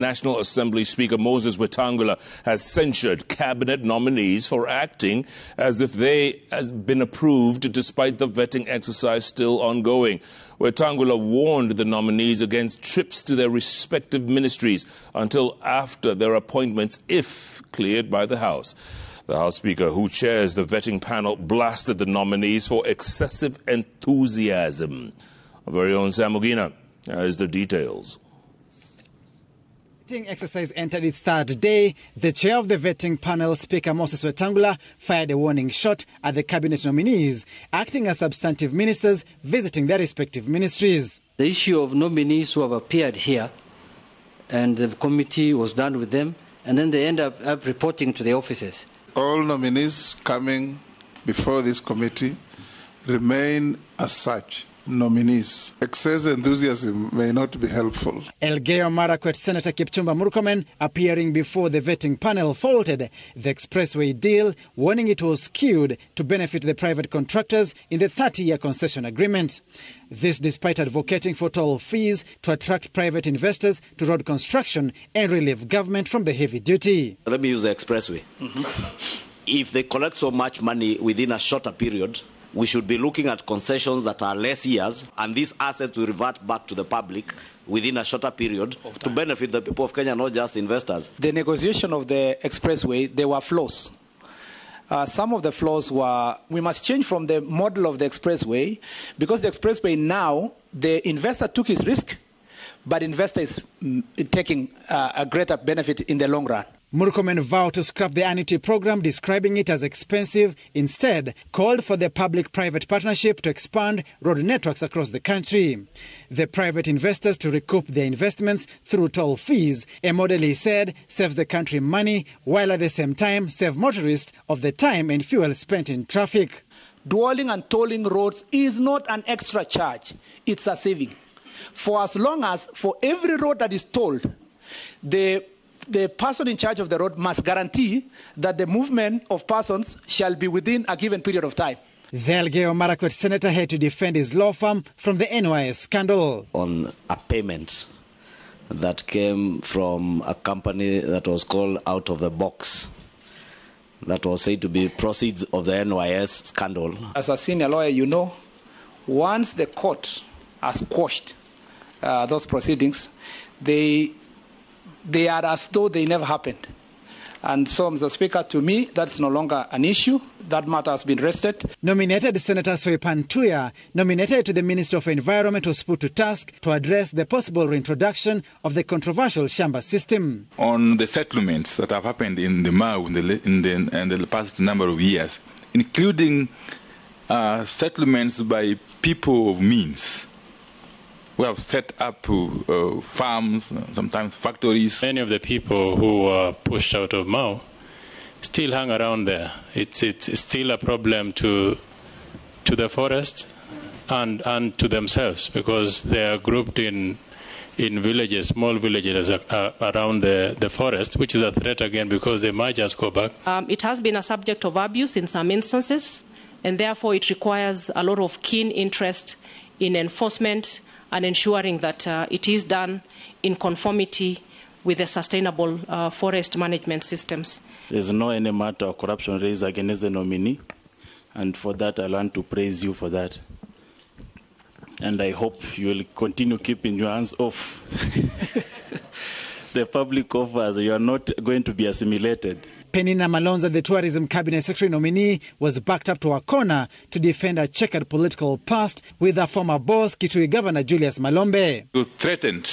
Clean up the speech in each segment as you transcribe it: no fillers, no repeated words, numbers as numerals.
National Assembly Speaker Moses Wetangula has censured cabinet nominees for acting as if they have been approved despite the vetting exercise still ongoing. Wetangula warned the nominees against trips to their respective ministries until after their appointments, if cleared by the House. The House Speaker, who chairs the vetting panel, blasted the nominees for excessive enthusiasm. Our very own Samugina has the details. Vetting exercise entered its third day. The chair of the vetting panel, Speaker Moses Wetangula, fired a warning shot at the cabinet nominees, acting as substantive ministers visiting their respective ministries. The issue of nominees who have appeared here, and the committee was done with them, and then they end up reporting to the offices. All nominees coming before this committee remain as such. Nominees. Excessive enthusiasm may not be helpful. Elgeyo Marakwet Senator Kipchumba Murkomen, appearing before the vetting panel, faulted the expressway deal, warning it was skewed to benefit the private contractors in the 30-year concession agreement. This despite advocating for toll fees to attract private investors to road construction and relieve government from the heavy duty. Let me use the expressway. If they collect so much money within a shorter period, we should be looking at concessions that are less years, and these assets will revert back to the public within a shorter period to benefit the people of Kenya, not just investors. The negotiation of the expressway, there were flaws. Some of the flaws were, we must change from the model of the expressway, because the expressway now, the investor took his risk, but investor is taking a greater benefit in the long run. Murkomen vowed to scrap the annuity program, describing it as expensive. Instead, called for the public-private partnership to expand road networks across the country. The private investors to recoup their investments through toll fees, a model he said saves the country money, while at the same time save motorists of the time and fuel spent in traffic. Dwelling and tolling roads is not an extra charge, it's a saving. For as long as, for every road that is tolled, the person in charge of the road must guarantee that the movement of persons shall be within a given period of time. The Elgeyo Marakwet senator had to defend his law firm from the NYS scandal. On a payment that came from a company that was called Out of the Box, that was said to be proceeds of the NYS scandal. As a senior lawyer, you know, once the court has quashed those proceedings, they are as though they never happened. And so, Mr. Speaker, to me, that's no longer an issue. That matter has been rested. Nominated Senator Soipan Tuya, nominated to the Ministry of Environment, was put to task to address the possible reintroduction of the controversial Shamba system. On the settlements that have happened in the Mau in the past number of years, including settlements by people of means, we have set up farms, sometimes factories. Many of the people who were pushed out of Mau still hang around there. It's still a problem to the forest and to themselves, because they are grouped in villages, small villages around the forest, which is a threat again because they might just go back. It has been a subject of abuse in some instances, and therefore it requires a lot of keen interest in enforcement and ensuring that it is done in conformity with the sustainable forest management systems. There's no any matter of corruption raised against the nominee, and for that I want to praise you for that. And I hope you will continue keeping your hands off the public offers. You are not going to be assimilated. Penina Malonza, the Tourism Cabinet Secretary nominee, was backed up to a corner to defend a checkered political past with her former boss, Kitui Governor Julius Malombe. You threatened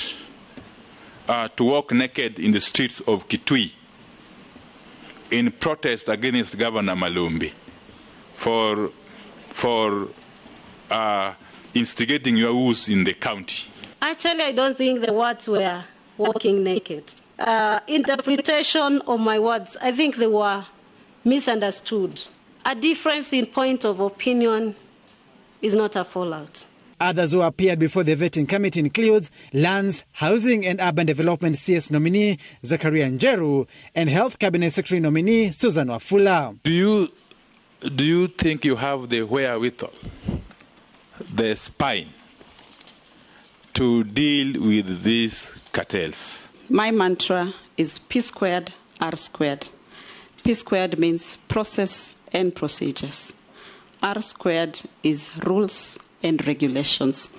to walk naked in the streets of Kitui in protest against Governor Malombe for instigating your woes in the county. Actually, I don't think the words were walking naked. Interpretation of my words, I think they were misunderstood. A difference in point of opinion is not a fallout. Others who appeared before the vetting committee includes Lands, Housing and Urban Development CS nominee Zakaria Njeru and Health Cabinet Secretary nominee Susan Wafula. Do you think you have the wherewithal, the spine, to deal with these cartels? My mantra is P squared, R squared. P squared means process and procedures. R squared is rules and regulations.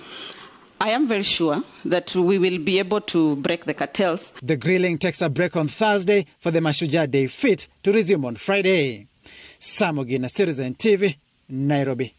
I am very sure that we will be able to break the cartels. The grilling takes a break on Thursday for the Mashujaa Day fit to resume on Friday. Sam Ogina, Citizen TV, Nairobi.